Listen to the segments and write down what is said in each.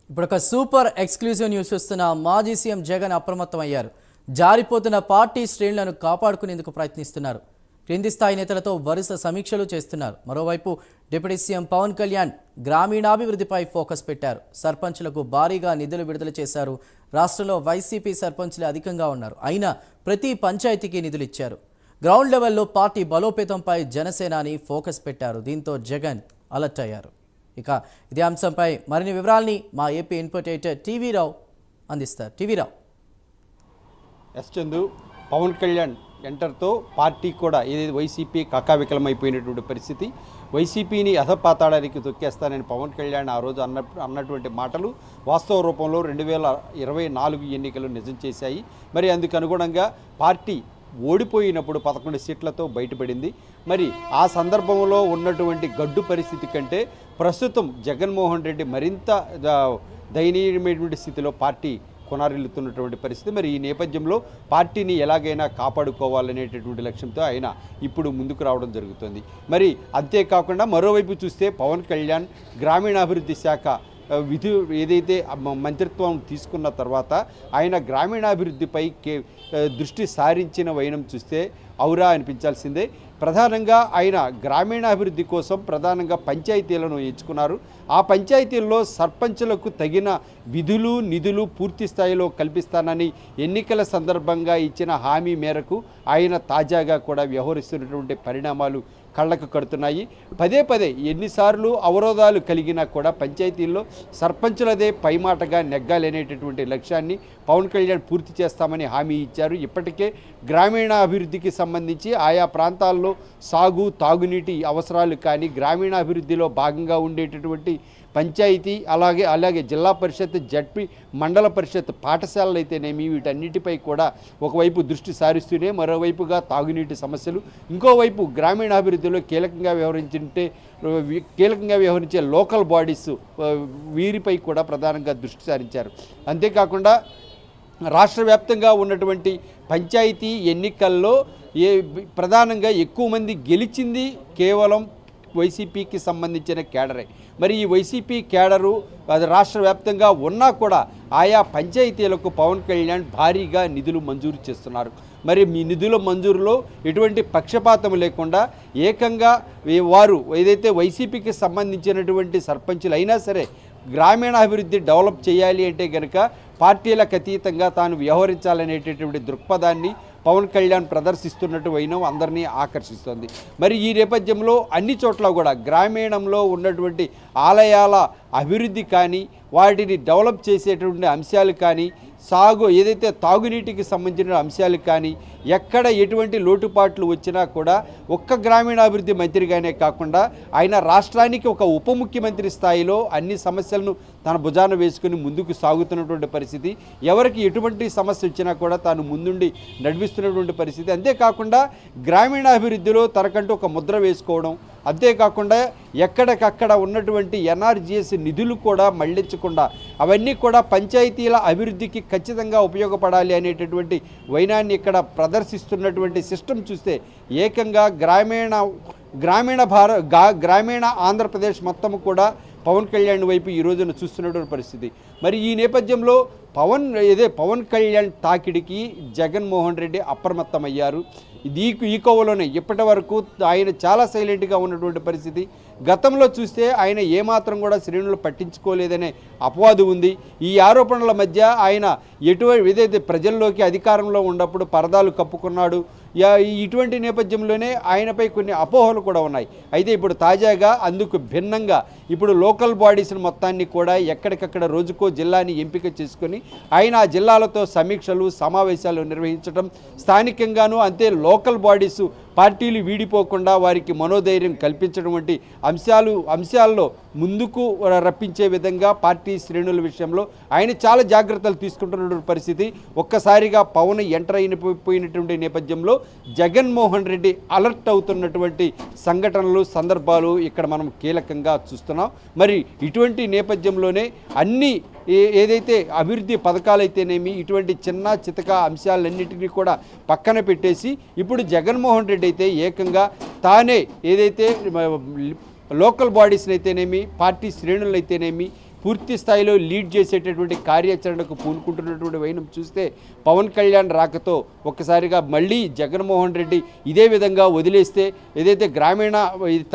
ఇప్పుడు ఒక super exclusive news చూస్తున్న మాజీ సీఎం జగన్ అప్రమత్తమయ్యారు. జారిపోతున్న పార్టీ శ్రేణులను కాపాడుకునేందుకు ప్రయత్నిస్తున్నారు. క్రింది స్థాయి నేతలతో వరుస సమీక్షలు చేస్తున్నారు. మరోవైపు డిప్యూటీ సీఎం పవన్ కళ్యాణ్ గ్రామీణాభివృద్ధిపై ఫోకస్ పెట్టారు. సర్పంచులకు భారీగా నిధులు విడుదల చేశారు. రాష్ట్రంలో వైసీపీ సర్పంచులే అధికంగా ఉన్నారు. అయినా ప్రతి పంచాయతీకి నిధులు ఇచ్చారు. గ్రౌండ్ లెవెల్లో పార్టీ బలోపేతంపై జనసేనాని ఫోకస్ పెట్టారు. దీంతో జగన్ అలర్ట్ అయ్యారు. ఇక ఇదే అంశంపై మరిన్ని వివరాల్ని మా ఏపీ ఇన్పుట్ ఎడిటర్ టీవీ రావు అందిస్తారు. టీవీ రావు. ఎస్ చందు, పవన్ కళ్యాణ్ ఎంటర్తో పార్టీ కూడా ఏదైతే వైసీపీ కకావికలమైపోయినటువంటి పరిస్థితి, వైసీపీని అధపాతాడానికి తొక్కేస్తానని పవన్ కళ్యాణ్ ఆ రోజు అన్నటువంటి మాటలు వాస్తవ రూపంలో 2024 ఎన్నికలు నిజం చేశాయి. మరి అందుకు అనుగుణంగా పార్టీ ఓడిపోయినప్పుడు 11 సీట్లతో బయటపడింది. మరి ఆ సందర్భంలో ఉన్నటువంటి గడ్డు పరిస్థితి కంటే ప్రస్తుతం జగన్మోహన్ రెడ్డి మరింత దయనీయమైనటువంటి స్థితిలో పార్టీ కొనారిల్లుతున్నటువంటి పరిస్థితి. మరి ఈ నేపథ్యంలో పార్టీని ఎలాగైనా కాపాడుకోవాలనేటటువంటి లక్ష్యంతో ఆయన ఇప్పుడు ముందుకు రావడం జరుగుతుంది. మరి అంతేకాకుండా మరోవైపు చూస్తే పవన్ కళ్యాణ్ గ్రామీణాభివృద్ధి శాఖ విధి ఏదైతే మంత్రిత్వం తీసుకున్న తర్వాత ఆయన గ్రామీణాభివృద్ధిపై దృష్టి సారించిన వైనం చూస్తే ఔరా అనిపించాల్సిందే. ప్రధానంగా ఆయన గ్రామీణాభివృద్ధి కోసం ప్రధానంగా పంచాయతీలను ఎంచుకున్నారు. ఆ పంచాయతీల్లో సర్పంచులకు తగిన విధులు నిధులు పూర్తి స్థాయిలో కల్పిస్తానని ఎన్నికల సందర్భంగా ఇచ్చిన హామీ మేరకు ఆయన తాజాగా కూడా వ్యవహరిస్తున్నటువంటి పరిణామాలు కళ్ళకు కడుతున్నాయి. పదే పదే ఎన్నిసార్లు అవరోధాలు కలిగినా కూడా పంచాయతీల్లో సర్పంచులదే పైమాటగా నెగ్గాలనేటటువంటి లక్ష్యాన్ని పవన్ కళ్యాణ్ పూర్తి చేస్తామని హామీ ఇచ్చారు. ఇప్పటికే గ్రామీణాభివృద్ధికి సంబంధించి ఆయా ప్రాంతాల్లో సాగు తాగునీటి అవసరాలు కానీ గ్రామీణాభివృద్ధిలో భాగంగా ఉండేటటువంటి పంచాయతీ అలాగే జిల్లా పరిషత్ జడ్పీ మండల పరిషత్ పాఠశాలలు అయితేనేమి వీటన్నిటిపై కూడా ఒకవైపు దృష్టి సారిస్తూనే మరోవైపుగా తాగునీటి సమస్యలు, ఇంకోవైపు గ్రామీణాభివృద్ధిలో కీలకంగా వ్యవహరించే లోకల్ బాడీస్ వీరిపై కూడా ప్రధానంగా దృష్టి సారించారు. అంతేకాకుండా రాష్ట్ర వ్యాప్తంగా ఉన్నటువంటి పంచాయతీ ఎన్నికల్లో ప్రధానంగా ఎక్కువ మంది గెలిచింది కేవలం వైసీపీకి సంబంధించిన కేడరే. మరి ఈ వైసీపీ కేడరు అది రాష్ట్ర వ్యాప్తంగా ఉన్నా కూడా ఆయా పంచాయతీలకు పవన్ కళ్యాణ్ భారీగా నిధులు మంజూరు చేస్తున్నారు. మరి మీ నిధుల మంజూరులో ఎటువంటి పక్షపాతం లేకుండా ఏకంగా వారు ఏదైతే వైసీపీకి సంబంధించినటువంటి సర్పంచులు అయినా సరే గ్రామీణాభివృద్ధి డెవలప్ చేయాలి అంటే కనుక పార్టీలకు అతీతంగా తాను వ్యవహరించాలనేటటువంటి దృక్పథాన్ని పవన్ కళ్యాణ్ ప్రదర్శిస్తున్నట్టు వైనం అందరినీ ఆకర్షిస్తుంది. మరి ఈ నేపథ్యంలో అన్ని చోట్ల కూడా గ్రామీణంలో ఉన్నటువంటి ఆలయాల అభివృద్ధి కానీ వాటిని డెవలప్ చేసేటువంటి అంశాలు కానీ సాగు ఏదైతే తాగునీటికి సంబంధించిన అంశాలు కానీ ఎక్కడ ఎటువంటి లోటుపాట్లు వచ్చినా కూడా ఒక్క గ్రామీణాభివృద్ధి మంత్రిగానే కాకుండా ఆయన రాష్ట్రానికి ఒక ఉప ముఖ్యమంత్రి స్థాయిలో అన్ని సమస్యలను తన భుజాన వేసుకుని ముందుకు సాగుతున్నటువంటి పరిస్థితి. ఎవరికి ఎటువంటి సమస్య వచ్చినా కూడా తాను ముందుండి నడిపిస్తున్నటువంటి పరిస్థితి. అంతేకాకుండా గ్రామీణాభివృద్ధిలో తనకంటూ ఒక ముద్ర వేసుకోవడం, అంతేకాకుండా ఎక్కడికక్కడ ఉన్నటువంటి ఎన్ఆర్జీఎస్ నిధులు కూడా మళ్లించకుండా అవన్నీ కూడా పంచాయతీల అభివృద్ధికి ఖచ్చితంగా ఉపయోగపడాలి అనేటటువంటి వైనాన్ని ఇక్కడ ప్రదర్శిస్తున్నటువంటి సిస్టమ్ చూస్తే ఏకంగా గ్రామీణ ఆంధ్రప్రదేశ్ మొత్తం కూడా పవన్ కళ్యాణ్ వైపు ఈ రోజున చూస్తున్నటువంటి పరిస్థితి. మరి ఈ నేపథ్యంలో పవన్ కళ్యాణ్ తాకిడికి జగన్మోహన్ రెడ్డి అప్రమత్తమయ్యారు. ఈ కోవలోనే ఇప్పటి వరకు ఆయన చాలా సైలెంట్గా ఉన్నటువంటి పరిస్థితి. గతంలో చూస్తే ఆయన ఏమాత్రం కూడా శ్రేణులు పట్టించుకోలేదనే అపవాదు ఉంది. ఈ ఆరోపణల మధ్య ఆయన ఏదైతే ప్రజల్లోకి అధికారంలో ఉన్నప్పుడు పరదాలు కప్పుకున్నాడు. ఇటువంటి నేపథ్యంలోనే ఆయనపై కొన్ని అపోహలు కూడా ఉన్నాయి. అయితే ఇప్పుడు తాజాగా అందుకు భిన్నంగా ఇప్పుడు లోకల్ బాడీస్ని మొత్తాన్ని కూడా ఎక్కడికక్కడ రోజుకో జిల్లాని ఎంపిక చేసుకొని ఆయన ఆ జిల్లాలతో సమీక్షలు సమావేశాలు నిర్వహించడం, స్థానికంగాను అంతే లోకల్ బాడీసు పార్టీలు వీడిపోకుండా వారికి మనోధైర్యం కల్పించడం వంటి అంశాల్లో ముందుకు రప్పించే విధంగా పార్టీ శ్రేణుల విషయంలో ఆయన చాలా జాగ్రత్తలు తీసుకుంటున్నటువంటి పరిస్థితి. ఒక్కసారిగా పవన్ ఎంటర్ అయిపోయినటువంటి నేపథ్యంలో జగన్మోహన్ రెడ్డి అలర్ట్ అవుతున్నటువంటి సంఘటనలు సందర్భాలు ఇక్కడ మనం కీలకంగా చూస్తున్నాం. మరి ఇటువంటి నేపథ్యంలోనే అన్ని ఏదైతే అభివృద్ధి పథకాలైతేనేమి ఇటువంటి చిన్న చితక అంశాలన్నింటినీ కూడా పక్కన పెట్టేసి ఇప్పుడు జగన్మోహన్ రెడ్డి అయితే ఏకంగా తానే ఏదైతే లోకల్ బాడీస్ని అయితేనేమి పార్టీ శ్రేణులైతేనేమి పూర్తి స్థాయిలో లీడ్ చేసేటటువంటి కార్యాచరణకు పూనుకుంటున్నటువంటి వైనం చూస్తే పవన్ కళ్యాణ్ రాకతో ఒక్కసారిగా మళ్ళీ జగన్మోహన్ రెడ్డి ఇదే విధంగా వదిలేస్తే ఏదైతే గ్రామీణ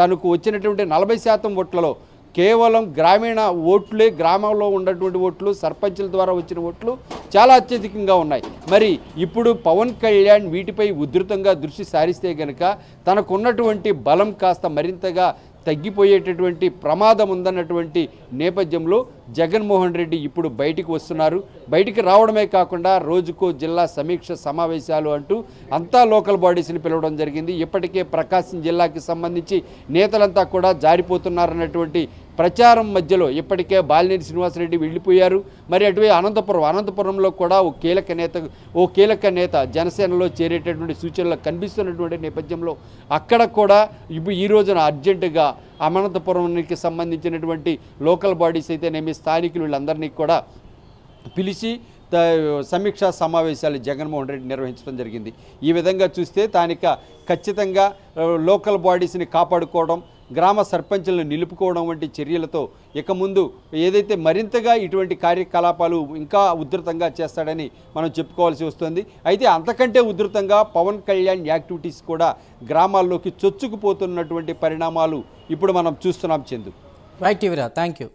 తనకు వచ్చినటువంటి 40% ఓట్లలో కేవలం గ్రామీణ ఓట్లే, గ్రామంలో ఉన్నటువంటి ఓట్లు, సర్పంచుల ద్వారా వచ్చిన ఓట్లు చాలా అత్యధికంగా ఉన్నాయి. మరి ఇప్పుడు పవన్ కళ్యాణ్ వీటిపై ఉధృతంగా దృష్టి సారిస్తే గనక తనకున్నటువంటి బలం కాస్త మరింతగా తగ్గిపోయేటటువంటి ప్రమాదం ఉందన్నటువంటి నేపథ్యంలో జగన్మోహన్ రెడ్డి ఇప్పుడు బయటికి వస్తున్నారు. బయటికి రావడమే కాకుండా రోజుకో జిల్లా సమీక్ష సమావేశాలు అంటూ అంతా లోకల్ బాడీస్ని పిలవడం జరిగింది. ఇప్పటికే ప్రకాశం జిల్లాకి సంబంధించి నేతలంతా కూడా జారిపోతున్నారన్నటువంటి ప్రచారం మధ్యలో ఇప్పటికే బాలినేని శ్రీనివాసరెడ్డి వెళ్ళిపోయారు. మరి అటువే అనంతపురంలో కూడా ఓ కీలక నేత జనసేనలో చేరేటటువంటి సూచనలు కనిపిస్తున్నటువంటి నేపథ్యంలో అక్కడ కూడా ఇప్పుడు ఈ రోజున అర్జెంటుగా అనంతపురంకి సంబంధించినటువంటి లోకల్ బాడీస్ అయితేనేమి స్థానికులు వీళ్ళందరినీ కూడా పిలిచి సమీక్షా సమావేశాలు జగన్మోహన్ రెడ్డి నిర్వహించడం జరిగింది. ఈ విధంగా చూస్తే ఖచ్చితంగా లోకల్ బాడీస్ని కాపాడుకోవడం, గ్రామ సర్పంచులను నిలుపుకోవడం వంటి చర్యలతో ఇక ముందు ఏదైతే మరింతగా ఇటువంటి కార్యకలాపాలు ఇంకా ఉధృతంగా చేస్తాడని మనం చెప్పుకోవాల్సి వస్తుంది. అయితే అంతకంటే ఉధృతంగా పవన్ కళ్యాణ్ యాక్టివిటీస్ కూడా గ్రామాల్లోకి చొచ్చుకుపోతున్నటువంటి పరిణామాలు ఇప్పుడు మనం చూస్తున్నాం. చందు. రైట్ టీవీరా, థ్యాంక్ యూ.